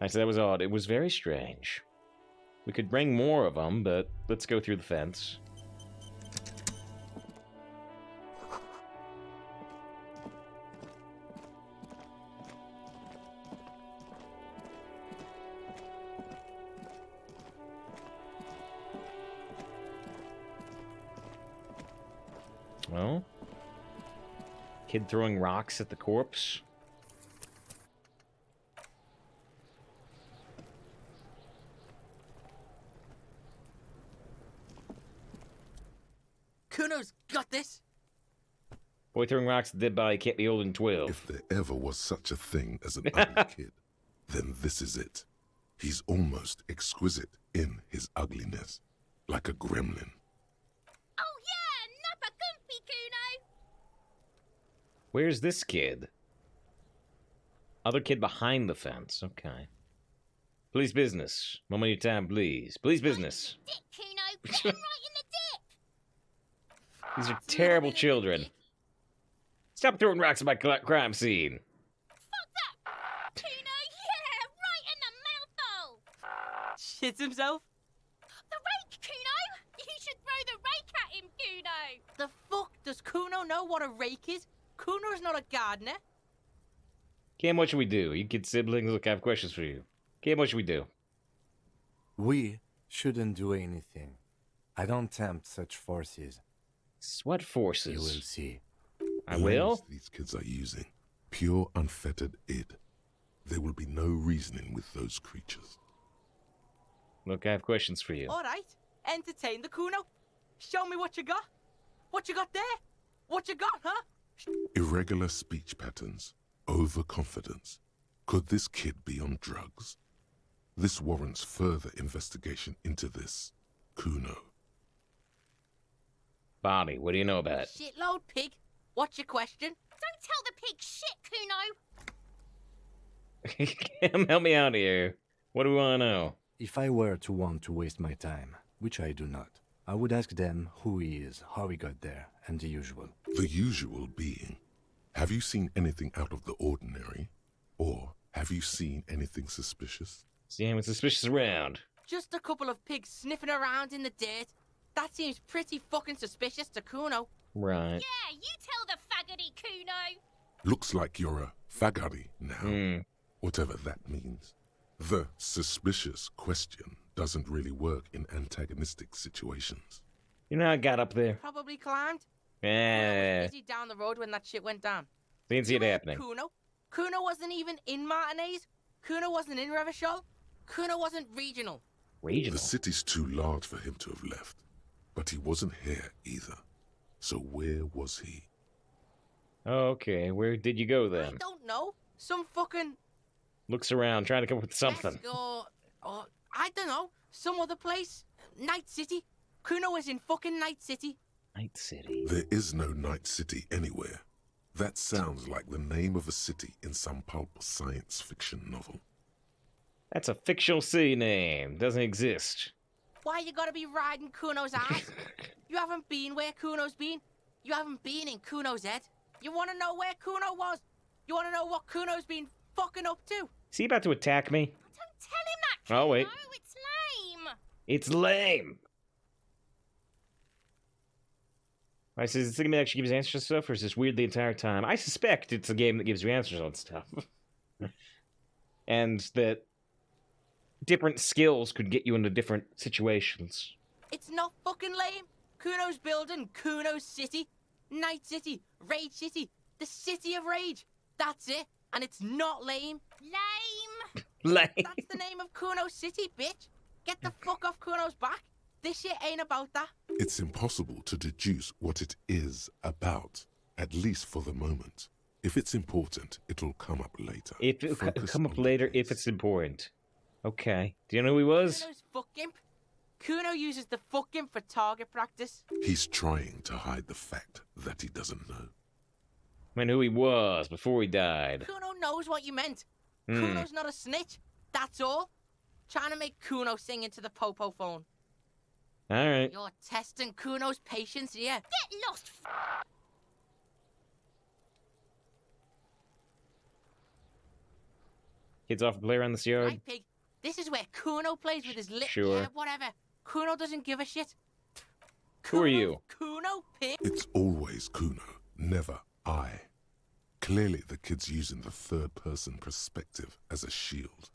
I said that was odd. It was very strange. We could bring more of them, but let's go through the fence. Well, kid throwing rocks at the corpse. Kuno's got this. Boy throwing rocks at the dead body can't be older than 12. If there ever was such a thing as an ugly kid, then this is it. He's almost exquisite in his ugliness, like a gremlin. Oh yeah, nappa gumpy, Kuno. Where's this kid? Other kid behind the fence. Okay. Police business. Moment of your time, please. Police business. Dick, Kuno. Get him right in the dick. These are terrible children. Stop throwing rocks at my crime scene. Fuck that. Kuno, yeah, right in the mouthful. Shits himself. The rake, Kuno. You should throw the rake at him, Kuno. The fuck does Kuno know what a rake is? Kuno's not a gardener. Cam, what should we do? You kid siblings, look, I have questions for you. Cam, what should we do? We shouldn't do anything. I don't tempt such forces. What You forces? will see. I The will? language these kids are using, pure unfettered id. There will be no reasoning with those creatures. Look, I have questions for you. All right, entertain the Kuno. Show me what you got. What you got there? What you got, huh? Irregular speech patterns, overconfidence. Could this kid be on drugs? This warrants further investigation into this Kuno. Barney, what do you know about it? Shitload pig. What's your question? Don't tell the pig shit, Kuno. Cam, help me out here. What do we want to know? If I were to want to waste my time, which I do not, I would ask them who he is, how he got there, and the usual. The usual being, have you seen anything out of the ordinary? Or have you seen anything suspicious? See anyone suspicious around? Just a couple of pigs sniffing around in the dirt. That seems pretty fucking suspicious to Kuno. Right. Yeah, you tell the faggoty, Kuno. Looks like you're a faggoty now, whatever that means. The suspicious question doesn't really work in antagonistic situations. You know how I got up there? Probably climbed. Kuno Eh, was busy down the road when that shit went down. didn't see it You ain't happening. Kuno wasn't even in Martinez. Kuno wasn't in Revachol. Kuno wasn't regional. Regional. The city's too large for him to have left, but he wasn't here either. So where was he? Okay, where did you go I then? don't know. Some fucking... Looks around, trying to come up with something. Let's go... I don't know. Some other place. Night City. Kuno was in fucking Night City. Night City. There is no Night City anywhere. That sounds like the name of a city in some pulp science fiction novel. That's a fictional city name. Doesn't exist. Why you gotta be riding Kuno's ass? You haven't been where Kuno's been. You haven't been in Kuno's head. You wanna know where Kuno was? You wanna know what Kuno's been fucking up to? Is he about to attack me? Don't tell him that, Kuno. Oh, wait. It's lame. It's lame. I says, is this game that actually gives answers to stuff, or is this weird the entire time? I suspect it's a game that gives you answers on stuff. And that different skills could get you into different situations. It's not fucking lame. Kuno's building Kuno's City. Night City. Rage City. The City of Rage. That's it. And it's not lame. Lame. Lame. That's the name of Kuno's City, bitch. Get the fuck off Kuno's back. This shit ain't about that. It's impossible to deduce what it is about, at least for the moment. If it's important, it'll come up later. If it Focus come up on the later, if case. it's important. Okay. Do you know who he was? Kuno's fuck imp. Kuno uses the fuck imp for target practice. He's trying to hide the fact that he doesn't know. I mean, who he was before he died. Kuno knows what you meant. Hmm. Kuno's not a snitch. That's all. Trying to make Kuno sing into the popo phone. All right. You're testing Kuno's patience here. Get lost. Kids off play around this yard. Right, Pig? This is where Kuno plays with his little... Sure. Yeah, whatever. Kuno doesn't give a shit. Who are you? Kuno, Pig? It's always Kuno, never I. Clearly the kid's using the third-person perspective as a shield.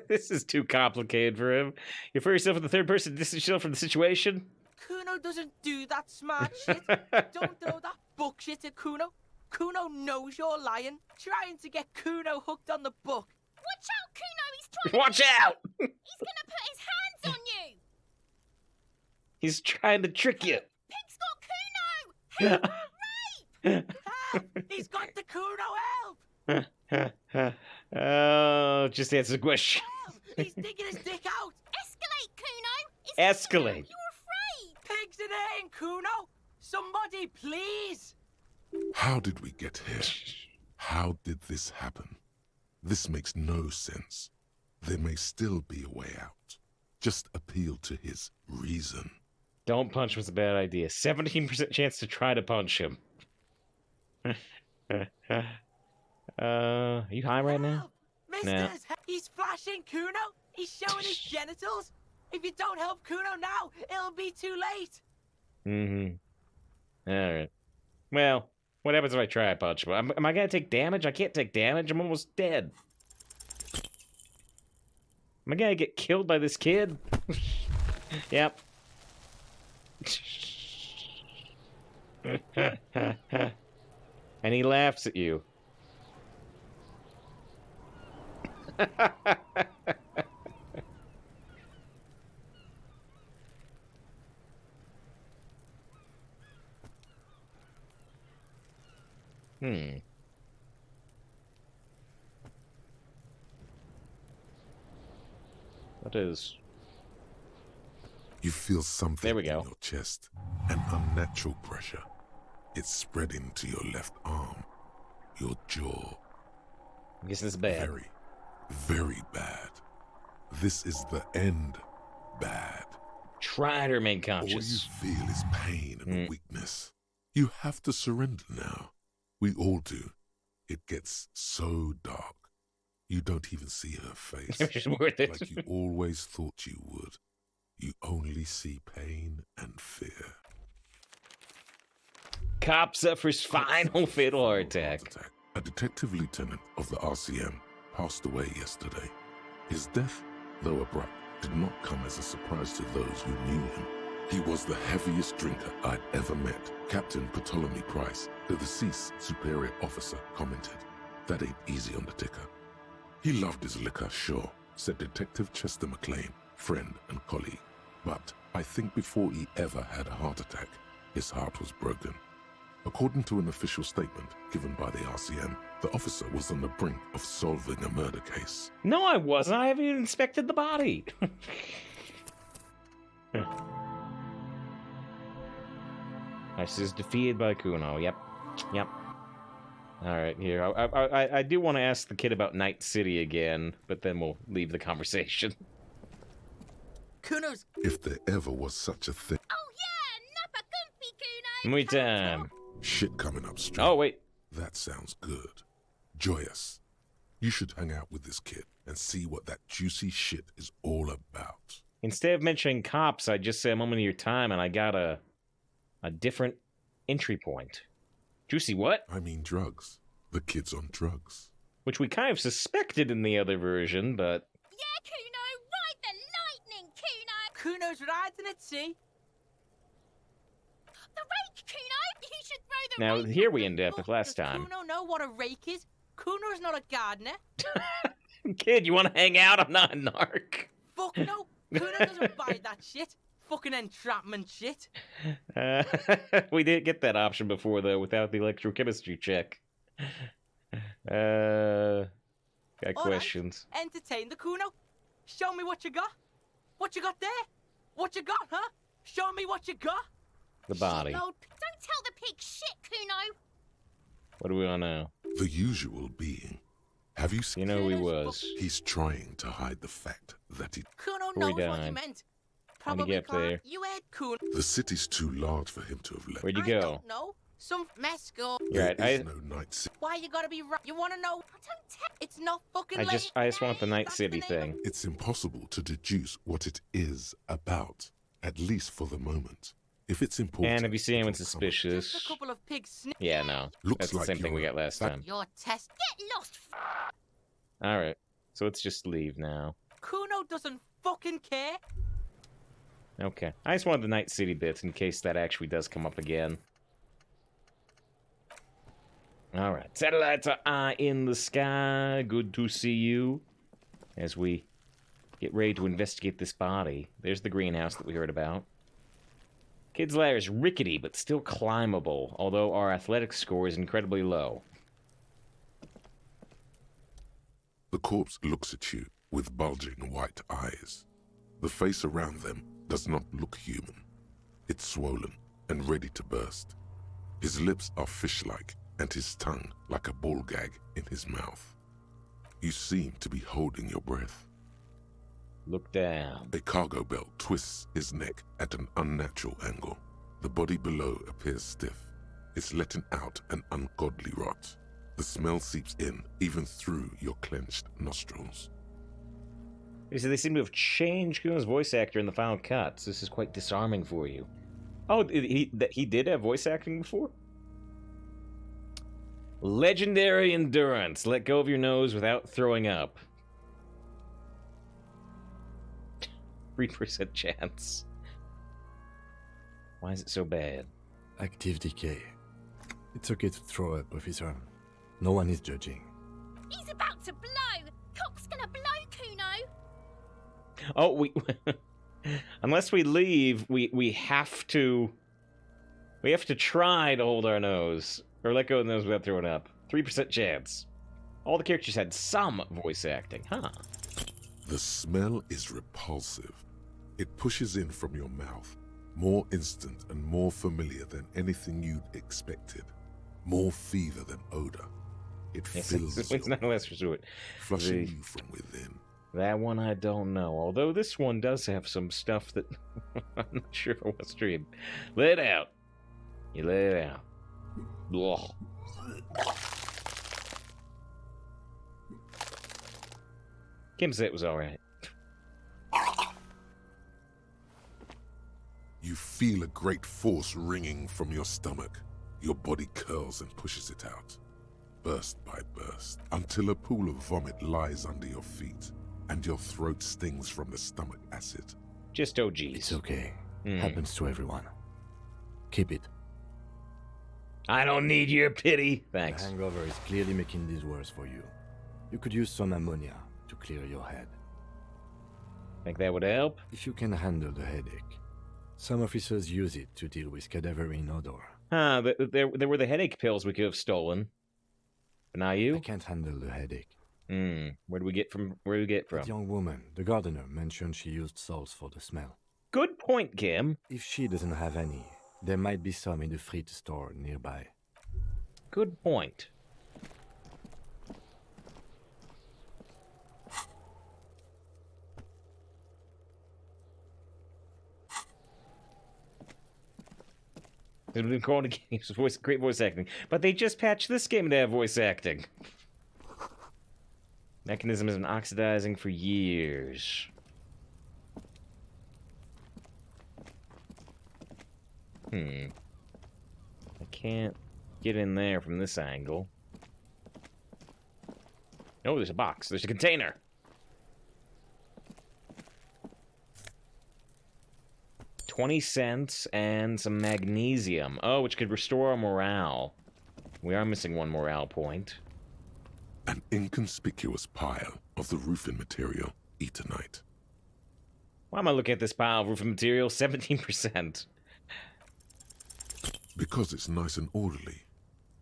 This is too complicated for him. You refer yourself in the third person to distance yourself from the situation? Kuno doesn't do that smart shit. Don't throw that book shit at Kuno. Kuno knows you're lying. Trying to get Kuno hooked on the book. Watch out, Kuno! He's trying Watch to... out! He's gonna put his hands on you! He's trying to trick you. Pig's got Kuno! Help! Help! He's got the Kuno help! Oh, just answer the question. Help! He's digging his dick out! Escalate, Kuno! It's Escalate. You're afraid! Pigs in here, Kuno! Somebody, please! How did we get here? How did this happen? This makes no sense. There may still be a way out. Just appeal to his reason. Don't punch him is a bad idea. 17% chance to try to punch him. Are you high right now? Help! No. Misters, he's flashing Kuno! He's showing his genitals! If you don't help Kuno now, it'll be too late! Mm-hmm. Alright. Well, what happens if I try to punch him? Am I gonna take damage? I can't take damage. I'm almost dead. Am I gonna get killed by this kid? Yep. And he laughs at you. What is? You feel something There we in go. your chest, an unnatural pressure. It's spreading to your left arm, your jaw. I'm guessing it's bad. Very, very bad. This is the end. Bad. Try to remain All you conscious. feel is pain and weakness. You have to surrender now. We all do. It gets so dark. You don't even see her face. It's just worth it. Like you always thought you would. You only see pain and fear. Cop suffers final fatal heart attack. A detective lieutenant of the RCM passed away yesterday. His death, though abrupt, did not come as a surprise to those who knew him. He was the heaviest drinker I'd ever met. Captain Ptolemy Price, the deceased superior officer, commented, "That ain't easy on the ticker." He loved his liquor, sure, said Detective Chester McLean, friend and colleague. But I think before he ever had a heart attack, his heart was broken. According to an official statement given by the RCM, the officer was on the brink of solving a murder case. No, I wasn't. I haven't even inspected the body. This is defeated by Kuno. Yep. Yep. Alright, here. I do want to ask the kid about Night City again, but then we'll leave the conversation. Kuno's... If there ever was such a thing. Oh yeah, Nappa Gumpy, Kuno! Muy time. Shit coming up strong. Oh, wait. That sounds good. Joyous. You should hang out with this kid and see what that juicy shit is all about. Instead of mentioning cops, I just say a moment of your time, and I got a different entry point. Juicy what? I mean drugs. The kid's on drugs. Which we kind of suspected in the other version, but... Yeah, Kuno! Ride the lightning, Kuno! Kuno's riding at sea. The rake, Kuno! You should throw the Now, rake! here we end up Fuck, with last does time. Kuno know what a rake is? Kuno's not a gardener. Kid, you want to hang out? I'm not a narc. Fuck no. Kuno doesn't buy that shit. Fucking entrapment shit. We didn't get that option before, though, without the electrochemistry check. Got All right. questions. Entertain the Kuno. Show me what you got. What you got there? What you got, huh? Show me what you got. The body. Shitload. Don't tell the pig shit, Kuno! What do we want to know? The usual being. Have you You seen? know who he was. He's trying to hide the fact that he. Kuno Before he knows what you died. meant. How'd he Probably get Clark. there? You heard Kuno. The city's too large for him to have left. Where'd you I go? don't know. some mescal. You're right. There is no night city. Why you gotta be right? You wanna know? I don't tell. It's not fucking I late. just want the Night That's City the name of thing. It's impossible to deduce what it is about, at least for the moment. If it's important, And if you see anyone it'll come. Just a suspicious, couple of pigs. yeah, no. Looks That's the like same thing we you're got last that- time. Your test. Get lost. All right, so let's just leave now. Kuno doesn't fucking care. Okay, I just wanted the Night City bit in case that actually does come up again. All right, satellites are eye in the sky. Good to see you. As we get ready to investigate this body. There's the greenhouse that we heard about. Kid's lair is rickety but still climbable, although our athletics score is incredibly low. The corpse looks at you with bulging white eyes. The face around them does not look human. It's swollen and ready to burst. His lips are fish-like and his tongue like a ball gag in his mouth. You seem to be holding your breath. Look down. A cargo belt twists his neck at an unnatural angle. The body below appears stiff. It's letting out an ungodly rot. The smell seeps in, even through your clenched nostrils. So they seem to have changed Kuno's voice actor in the final cuts. This is quite disarming for you. Oh, he did have voice acting before? Legendary endurance. Let go of your nose without throwing up. 3% chance. Why is it so bad? Active decay. It's okay to throw up, officer. No one is judging. He's about to blow. Cock's gonna blow, Kuno. Oh, we... Unless we leave, we have to... We have to try to hold our nose. Or let go of the nose without throwing up. 3% chance. All the characters had some voice acting, huh? The smell is repulsive. It pushes in from your mouth, more instant and more familiar than anything you'd expected. More fever than odor. It fills It's your not less resort. flushing you from within. That one I don't know. Although this one does have some stuff that I'm not sure if I want to stream. Lay it out. You lay it out. Ugh. Kim said it was alright. You feel a great force ringing from your stomach. Your body curls and pushes it out, burst by burst, until a pool of vomit lies under your feet, and your throat stings from the stomach acid. Just OGs. It's okay. Hmm. Happens to everyone. Keep it. I don't need your pity. Thanks. The hangover is clearly making this worse for you. You could use some ammonia to clear your head. Think that would help? If you can handle the headache. Some officers use it to deal with cadaverine odor. Huh, there were the headache pills we could have stolen. But not I you? can't handle the headache. Where do we get from? That young woman, the gardener, mentioned she used salts for the smell. Good point, Kim. If she doesn't have any, there might be some in the frit store nearby. Good point. They've been calling the games great voice acting, but they just patched this game to have voice acting. Mechanism has been oxidizing for years. I can't get in there from this angle. Oh, there's a box. There's a container. $0.20 and some magnesium. Oh, which could restore our morale. We are missing one morale point. An inconspicuous pile of the roofing material, Eternite. Why am I looking at this pile of roofing material? 17%. Because it's nice and orderly.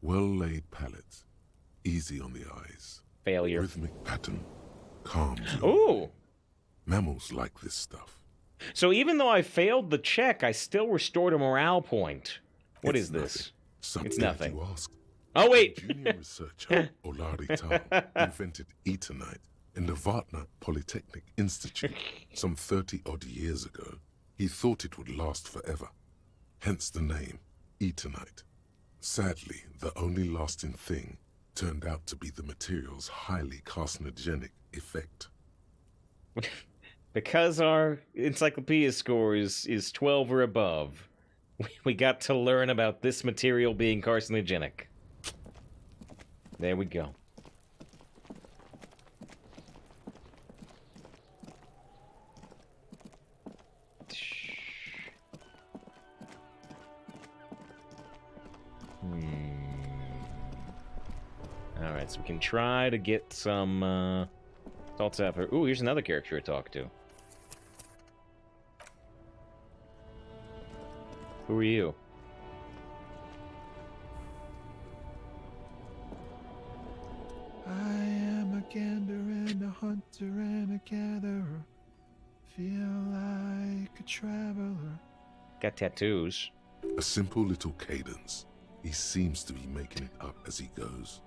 Well-laid pallets. Easy on the eyes. Failure. Rhythmic pattern. Calms you. Ooh! Mammals like this stuff. So even though I failed the check, I still restored a morale point. What It's is this? Some It's did nothing. You ask. Oh, wait! Junior researcher Olari Tal invented Eternite in the Vartna Polytechnic Institute some 30-odd years ago. He thought it would last forever. Hence the name, Eternite. Sadly, the only lasting thing turned out to be the material's highly carcinogenic effect. Because our encyclopedia score is 12 or above, we got to learn about this material being carcinogenic. There we go. Alright, so we can try to get some, thoughts out for... Ooh, here's another character to talk to. Who are you? I am a gander and a hunter and a gatherer. Feel like a traveler. Got tattoos. A simple little cadence. He seems to be making it up as he goes.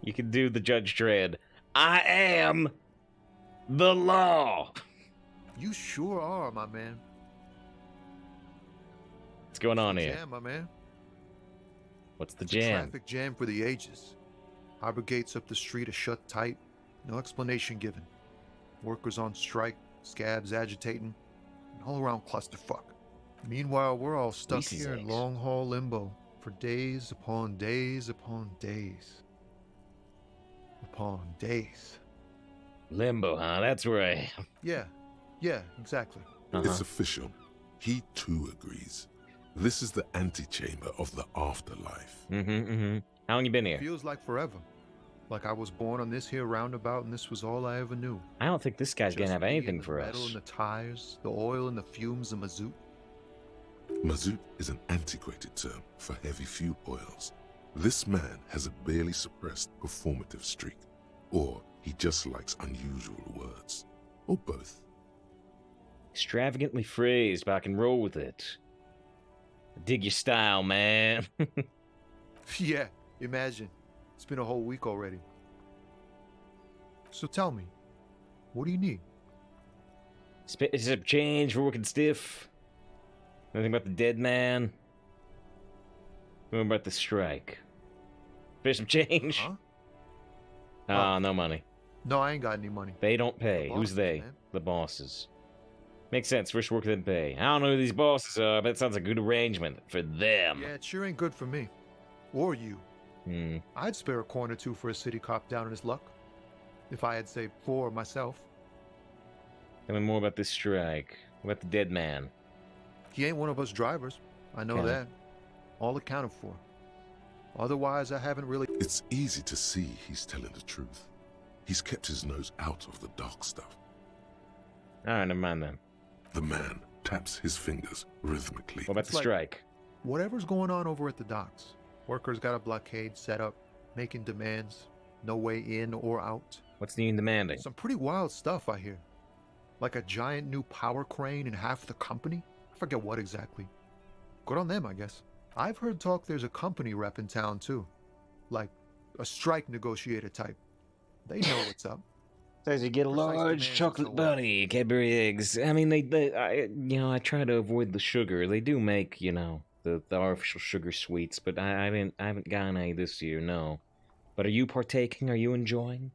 You can do the Judge Dredd. I am the law. You sure are, my man. What's going on here? Jam, my man. What's the It's a jam? traffic jam for the ages. Harbor gates up the street are shut tight. No explanation given. Workers on strike, scabs agitating, an all-around clusterfuck. Meanwhile, we're all stuck Reese's here in eggs. long-haul limbo for days upon days upon days. Upon days. Limbo, huh? That's where I am. Yeah, exactly. It's official. He too agrees. This is the antechamber of the afterlife. How long you been here? Feels like forever. Like I was born on this here roundabout and this was all I ever knew. I don't think this guy's gonna Just have me anything and the for metal us. and the tires, the oil and the fumes of mazout. Mazout is an antiquated term for heavy fuel oils. This man has a barely suppressed performative streak, or he just likes unusual words, or both. Extravagantly phrased, but I can roll with it. Dig your style, man. Yeah, imagine. It's been a whole week already. So tell me, what do you need? It's a change for working stiff. Nothing about the dead man. What about the strike? There's some change. Huh? Ah, no money. No, I ain't got any money. They don't pay. The Who's bosses, they? man. The bosses. Makes sense. First worker didn't pay. I don't know who these bosses are, but it sounds like a good arrangement for them. Yeah, it sure ain't good for me. Or you. Hmm. I'd spare a coin or two for a city cop down in his luck. If I had, say, 4 myself. Tell me more about this strike. What about the dead man? He ain't one of us drivers. I know Okay. that. All accounted for. Otherwise, I haven't really... It's easy to see he's telling the truth. He's kept his nose out of the dark stuff. Alright, never mind then. The man taps his fingers rhythmically. What about It's the like- strike? Whatever's going on over at the docks. Workers got a blockade set up, making demands. No way in or out. What's new and demanding? Some pretty wild stuff, I hear. Like a giant new power crane in half the company? I forget what exactly. Good on them, I guess. I've heard talk there's a company rep in town, too. Like, a strike negotiator type. They know what's up. Says you get a Precise large demands chocolate and so on. bunny, Cadbury eggs. I mean, I try to avoid the sugar. They do make, the artificial sugar sweets, but I haven't gotten any this year, no. But are you partaking? Are you enjoying?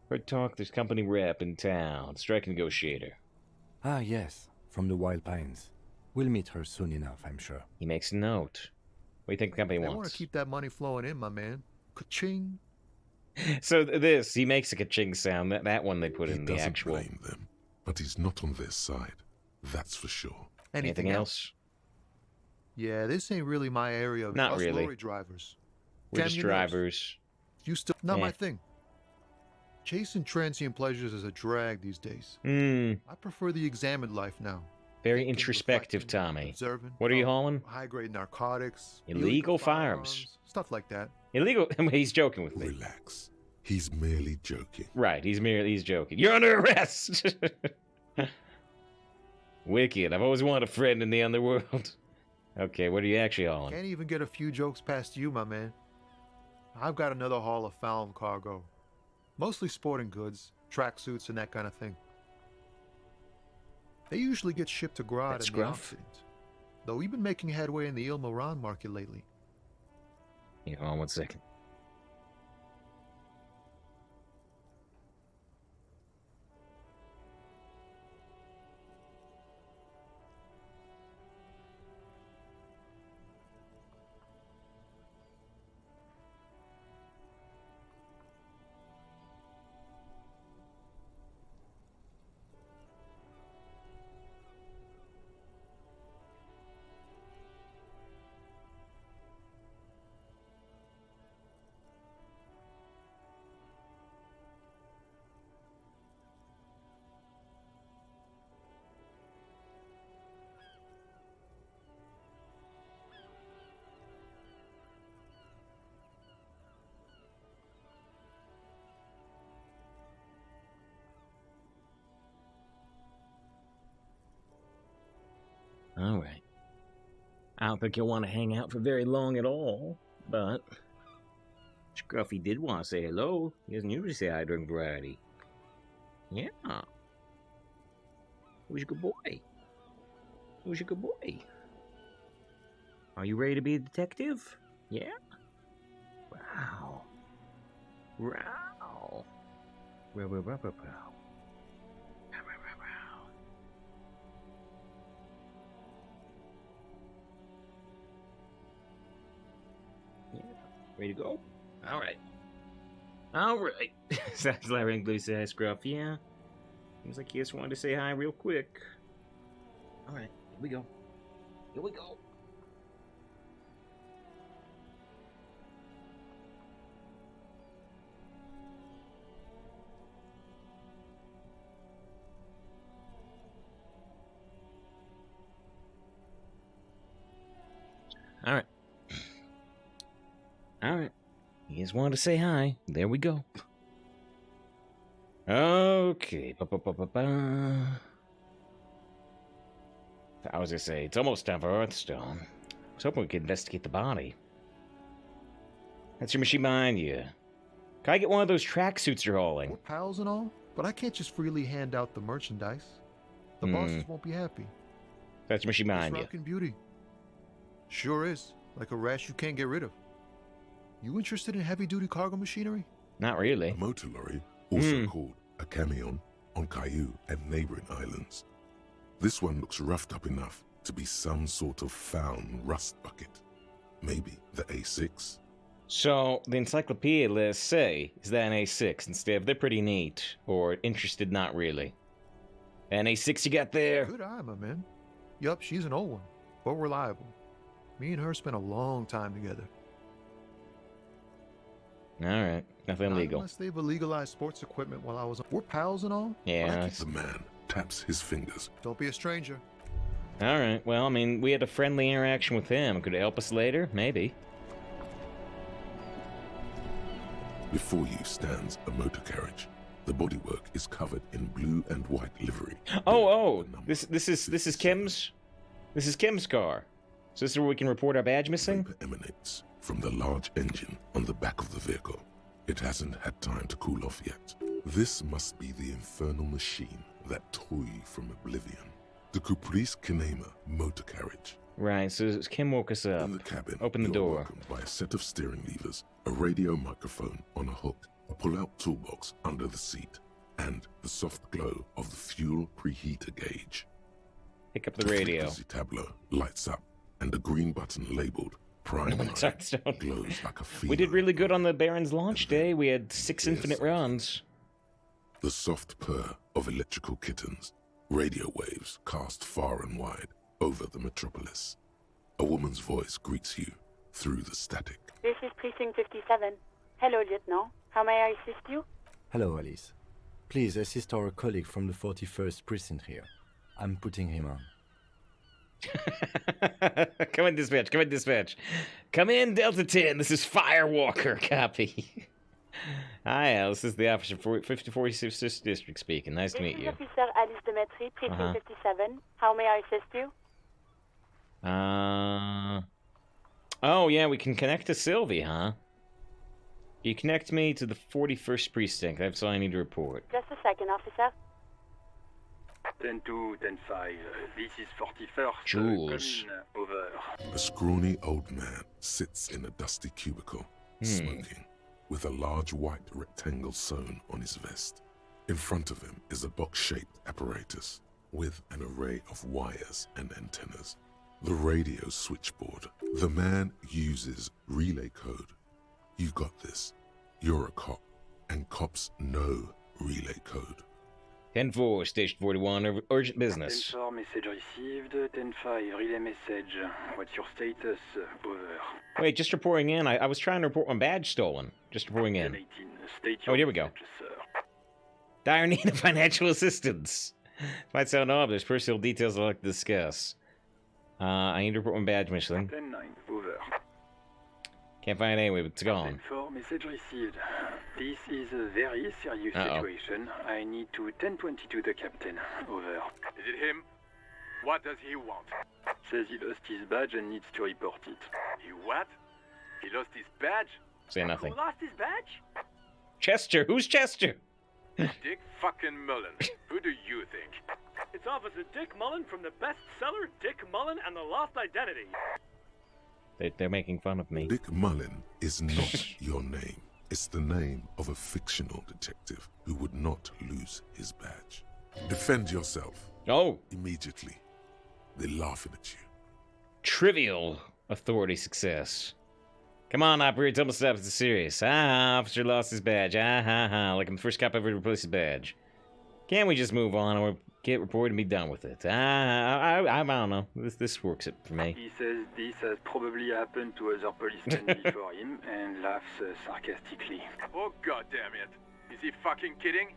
Heard talk, there's company rep in town, strike negotiator. Ah, yes, from the Wild Pines. We'll meet her soon enough, I'm sure. He makes a note. What do you think the company They want wants? to keep that money flowing in, my man. Ka-ching. So this, he makes a ka-ching sound. That one they put He in the doesn't actual. blame them, but he's not on their side. That's for sure. Anything else? Yeah, this ain't really my area of Not us really. lorry drivers. We're Damn just your nerves. drivers. You still not Yeah. my thing. Chasing transient pleasures is a drag these days. Hmm. I prefer the examined life now. Very Thinking, introspective, reflecting, Tommy. Observing. What are you Oh, hauling? High-grade narcotics. Illegal firearms. Stuff like that. Illegal. He's joking with me. Relax. He's merely joking. Right. He's joking. You're under arrest. Wicked. I've always wanted a friend in the underworld. Okay, what are you actually hauling? Can't even get a few jokes past you, my man. I've got another haul of found cargo. Mostly sporting goods, tracksuits, and that kind of thing. They usually get shipped to Grodd That's in the gruff. Occident. though we've been making headway in the Il Moran market lately. Hang on 1 second. All right. I don't think you'll want to hang out for very long at all, but Scruffy did want to say hello. He doesn't usually say hi during variety. Yeah. Who's your good boy? Who's your good boy? Are you ready to be a detective? Yeah? Wow. Wow. Wow. Ready to go? All right. All right. Sounds like Wrigley says, Scruff. Yeah. Seems like he just wanted to say hi real quick. All right. Here we go. Here we go. All right. Alright. He just wanted to say hi. There we go. Okay. I was gonna say, it's almost time for Earthstone. I was hoping we could investigate the body. That's your machine behind you. Can I get one of those tracksuits you're hauling? We're pals and all, but I can't just freely hand out the merchandise. The bosses won't be happy. That's your machine behind you. Rockin' beauty. Sure is. Like a rash you can't get rid of. You interested in heavy-duty cargo machinery? Not really. A motor lorry, also called a camion, on Caillou and neighboring islands. This one looks roughed up enough to be some sort of found rust bucket. Maybe the A6? So, the encyclopedia lists say, is that an A6 instead of they're pretty neat, or interested not really. An A6 you got there? Good eye, my man. Yup, she's an old one, but reliable. Me and her spent a long time together. Alright, nothing Not legal. unless they've illegalized sports equipment while I was... We're pals and all? Yeah. The man taps his fingers. Don't be a stranger. Alright, well, I mean, we had a friendly interaction with him. Could it help us later? Maybe. Before you stands a motor carriage. The bodywork is covered in blue and white livery. Oh, this is Kim's car. So this is where we can report our badge missing? Vapor emanates from the large engine on the back of the vehicle. It hasn't had time to cool off yet. This must be the infernal machine, that toy from Oblivion. The Caprice Kinema motor carriage. Right, so Kim woke us up. In the cabin, Open the you're door. welcomed by a set of steering levers, a radio microphone on a hook, a pull-out toolbox under the seat, and the soft glow of the fuel preheater gauge. Pick up the radio. frequency tableau lights up, and a green button labeled Prime Line Touchstone. glows like a We did feline. really good on the Baron's launch day. We had 6 infinite runs. The soft purr of electrical kittens, radio waves cast far and wide over the metropolis. A woman's voice greets you through the static. This is Precinct 57. Hello, Lieutenant. How may I assist you? Hello, Alice. Please assist our colleague from the 41st precinct here. I'm putting him on. Come in, dispatch. Come in, dispatch. Come in, Delta 10. This is Firewalker. Copy. Hi, Al. This is the officer for 54th District speaking. Nice to meet you. This is Officer Alice Demetri, Precinct 57. How may I assist you? Oh, yeah, we can connect to Sylvie, huh? You connect me to the 41st Precinct. That's all I need to report. Just a second, officer. 10-2, 10-5. This is 41st. Jules. Come in, over. A scrawny old man sits in a dusty cubicle, smoking, with a large white rectangle sewn on his vest. In front of him is a box-shaped apparatus with an array of wires and antennas. The radio switchboard. The man uses relay code. You got this. You're a cop, and cops know relay code. 10-4, Station 41, urgent business. 10-4, message received. 10-5, relay message. What's your status? Over. Wait, just reporting in. I was trying to report my badge stolen. Just reporting in. 10-18, state Oh, your here we go. message, sir. Dire need of financial assistance. Might sound odd, but there's personal details I'd like to discuss. I need to report my badge, Michelin. 10-9, over. Can't find it anyway, but it's gone. 10-4, message received. This is a very serious situation. I need to 10-22 the captain. Over. Is it him? What does he want? Says he lost his badge and needs to report it. He what? He lost his badge? Say nothing. Who lost his badge? Chester, who's Chester? Dick fucking Mullen. Who do you think? It's Officer Dick Mullen from the bestseller Dick Mullen and the Lost Identity. They're making fun of me. Dick Mullen is not your name. It's the name of a fictional detective who would not lose his badge. Defend yourself. Oh, Immediately. They're laughing at you. trivial authority success. Come on, operator, tell me stuff. It's serious. Officer lost his badge. Like I'm the first cop ever to replace his badge. Can't we just move on or get reported and be done with it? I don't know. This works it for me. He says this has probably happened to other policemen before him and laughs sarcastically. Oh, goddamn it. Is he fucking kidding?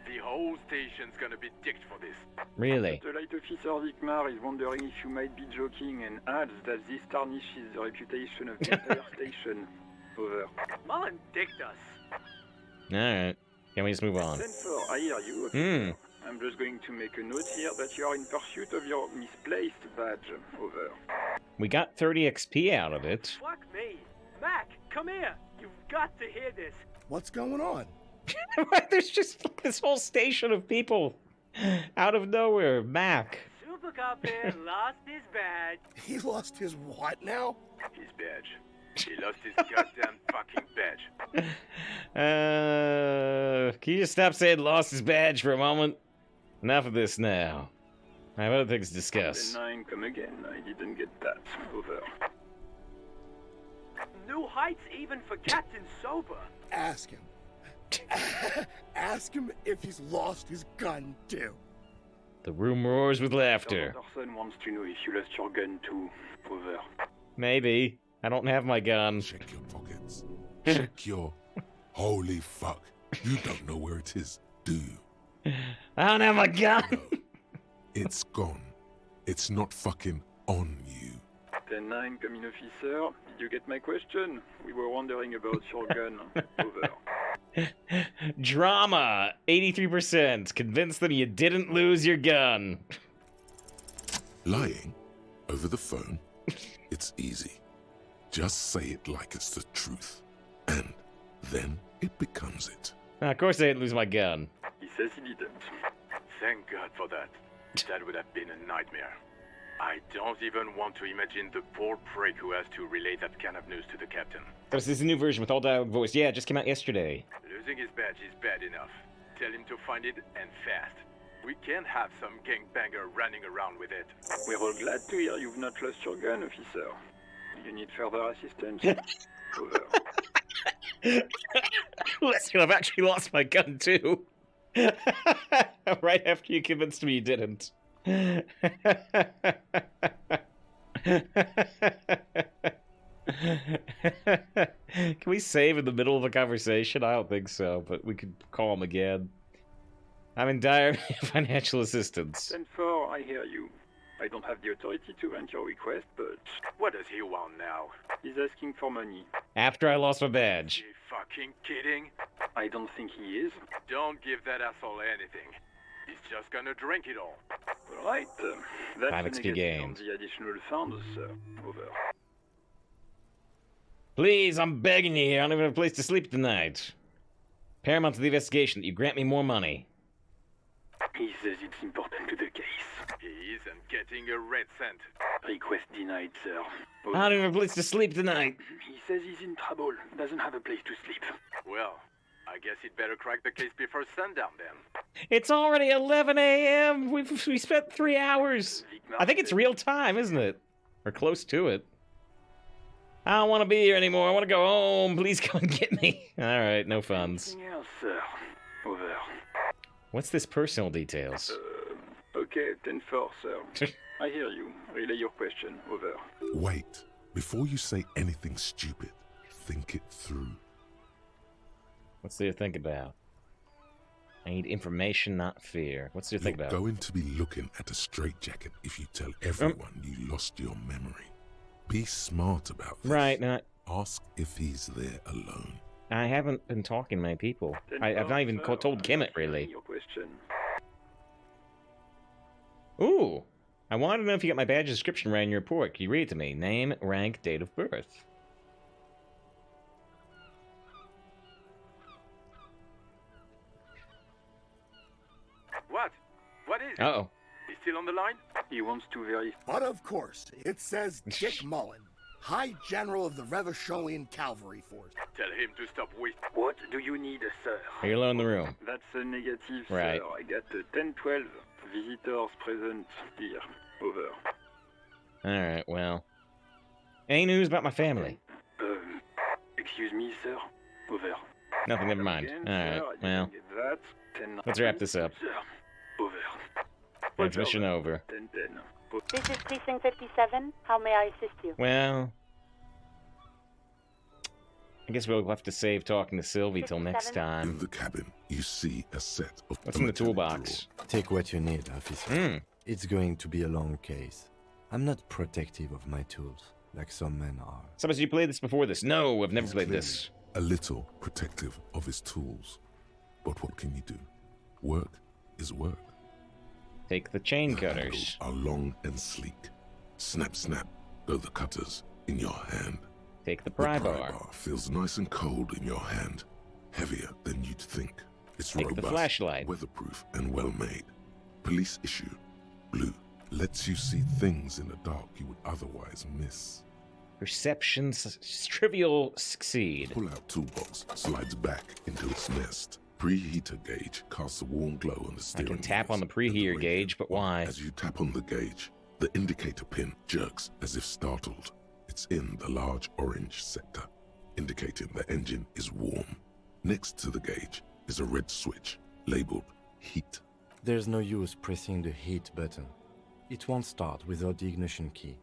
The whole station's gonna be dicked for this. Really? The light officer Vikmar is wondering if you might be joking and adds that this tarnishes the reputation of the entire station. Over. Mullen dicked us. Alright. Can we just move on? 10-4, I hear you. Okay. I'm just going to make a note here that you are in pursuit of your misplaced badge. Over. We got 30 XP out of it. Fuck me. Mac, come here. You've got to hear this. What's going on? There's just this whole station of people out of nowhere. Mac. Super Cop there lost his badge. He lost his what now? His badge. He lost his goddamn fucking badge. Can you just stop saying lost his badge for a moment? Enough of this now. I have other things to discuss. 9, come again. I didn't get that. Over. New heights even for Captain Sober. Ask him. Ask him if he's lost his gun too. The room roars with laughter. Person wants to know if you lost your gun too. Over. Maybe. I don't have my gun. Check your pockets. Check your... Holy fuck. You don't know where it is, do you? I don't have my gun. No. It's gone. It's not fucking on you. 10-9, come in, officer. Did you get my question? We were wondering about your gun. Over. Drama. 83%. Convince them you didn't lose your gun. Lying over the phone, it's easy. Just say it like it's the truth. And then it becomes it. Of course I didn't lose my gun. He says he didn't. Thank God for that. That would have been a nightmare. I don't even want to imagine the poor prick who has to relay that kind of news to the captain. This is a new version with all dialogue voice. Yeah, it just came out yesterday. Losing his badge is bad enough. Tell him to find it, and fast. We can't have some gangbanger running around with it. We're all glad to hear you've not lost your gun, officer. You need further assistance. Over. Listen, I've actually lost my gun too. Right after you convinced me you didn't. Can we save in the middle of a conversation? I don't think so, but we could call him again. I'm in dire financial assistance. 10-4, I hear you. I don't have the authority to grant your request, but... What does he want now? He's asking for money. After I lost my badge. Are you fucking kidding? I don't think he is. Don't give that asshole anything. He's just gonna drink it all. Alright, that's 5 XP gained. the additional funds, sir. Over. Please, I'm begging you here. I don't even have a place to sleep tonight. Paramount to the investigation that you grant me more money. He says it's important to the getting a red cent. Request denied, sir. I don't have a place to sleep tonight. He says he's in trouble. Doesn't have a place to sleep. Well, I guess he'd better crack the case before sundown then. It's already 11 a.m. We spent 3 hours. I think it's real time, isn't it? Or close to it. I don't want to be here anymore. I want to go home. Please come and get me. All right, no funds. Anything else, sir? Over. What's this personal details? Okay, 10-4, sir. I hear you. Relay your question. Over. Wait. Before you say anything stupid, think it through. What's there to think about? I need information, not fear. What's there to think You're about? going to be looking at a straitjacket if you tell everyone you lost your memory. Be smart about this. Right, not... Ask if he's there alone. I haven't been talking to many people. I've not even told Kemet, really. Your question. Ooh! I wanted to know if you got my badge description right in your report. Can you read it to me? Name, rank, date of birth. What? What is it? Uh-oh. He's still on the line? He wants to verify. But of course, it says Dick Mullen, High General of the Revacholian Cavalry Force. Tell him to stop wasting. What do you need, sir? Are you alone in the room? That's a negative, Right. sir. I got 10-12 visitors present here. Over. Alright, well. Any news about my family? Excuse me, sir. Over. Nothing, never mind. Again, Alright, sir, I well. didn't get that. 10, Let's wrap this up. Sir. Over. Transmission over. 10-10. This is Precinct 57. How may I assist you? Well... I guess we'll have to save talking to Sylvie till next In time. the cabin, you see a set of... What's in the metallic toolbox? Take what you need, officer. It's going to be a long case. I'm not protective of my tools, like some men are. Suppose you played this before this? No, I've never He's played clearly this. A little protective of his tools. But what can you do? Work is work. Take the chain The cutters. handles are long and sleek. Snap, snap, go the cutters in your hand. Take the The pry pry bar. bar feels nice and cold in your hand. Heavier than you'd think. It's Take the robust, flashlight. weatherproof, and well made. Police issue. Blue. Lets you see things in the dark you would otherwise miss. Perceptions trivial succeed. Pull out toolbox, slides back into its nest. Preheater gauge casts a warm glow on the I steering can tap on the wheels and preheater radio. gauge, but why? As you tap on the gauge, the indicator pin jerks as if startled. It's in the large orange sector, indicating the engine is warm. Next to the gauge is a red switch labeled heat. There's no use pressing the heat button. It won't start without the ignition key.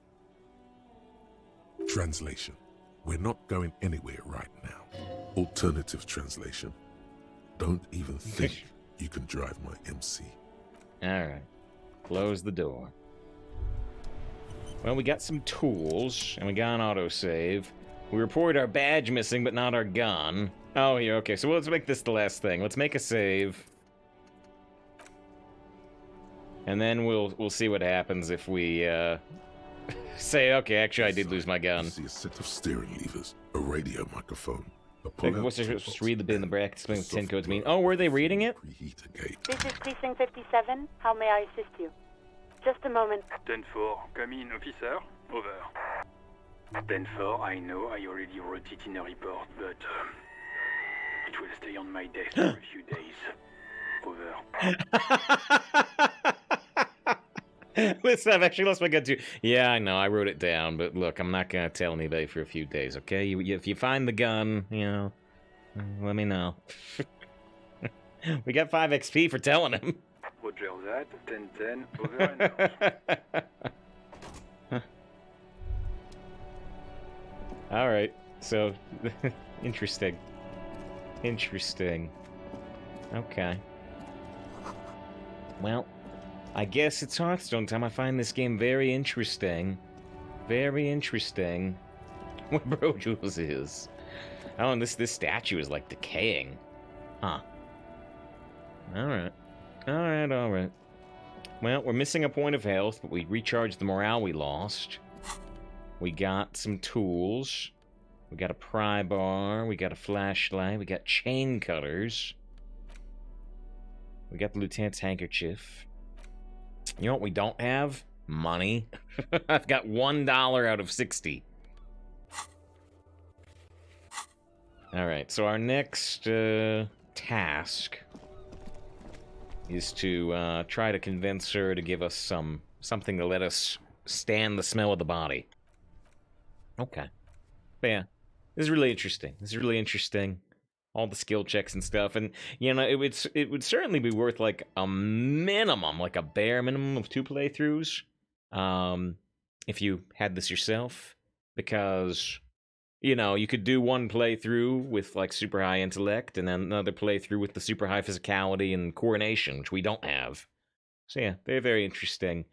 Translation. We're not going anywhere right now. Alternative translation. Don't even think you can drive my MC. Alright. Close the door. Well, we got some tools, and we got an autosave. We report our badge missing, but not our gun. Oh, here, okay, so let's make this the last thing. Let's make a save. And then we'll see what happens if we, say, okay, actually I did lose my gun. You see a set of steering levers, a radio microphone, a Like, pull-out what's toolbox, just read the bit in the bracket, explain what a 10 codes soft mean. close, Oh, were they reading it? Preheater gauge. This is Precinct 57. How may I assist you? Just a moment. 10-4. Come in, officer. Over. 10-4. I know I already wrote it in a report, but it will stay on my desk for a few days. Over. Listen, I've actually lost my gun too. Yeah, I know, I wrote it down, but look, I'm not gonna tell anybody for a few days, okay? If you find the gun, you know, let me know. We got 5 XP for telling him. Roger that. 10-10. Over and out. Alright, so, interesting. Interesting. Okay. Well, I guess it's Hearthstone time. I find this game very interesting. Very interesting. What Bro Jules is. Oh, and this statue is, like, decaying. Huh. Alright. Alright. Well, we're missing a point of health, but we recharged the morale we lost. We got some tools. We got a pry bar. We got a flashlight. We got chain cutters. We got the lieutenant's handkerchief. You know what we don't have? Money. I've got $1 out of 60. Alright, so our next task is to try to convince her to give us something to let us stand the smell of the body. Okay. But yeah, this is really interesting. All the skill checks and stuff, and you know, it would certainly be worth like a minimum, like a bare minimum of 2 playthroughs, if you had this yourself, because you know, you could do 1 playthrough with like super high intellect, and then another playthrough with the super high physicality and coordination, which we don't have. So yeah, very, very interesting.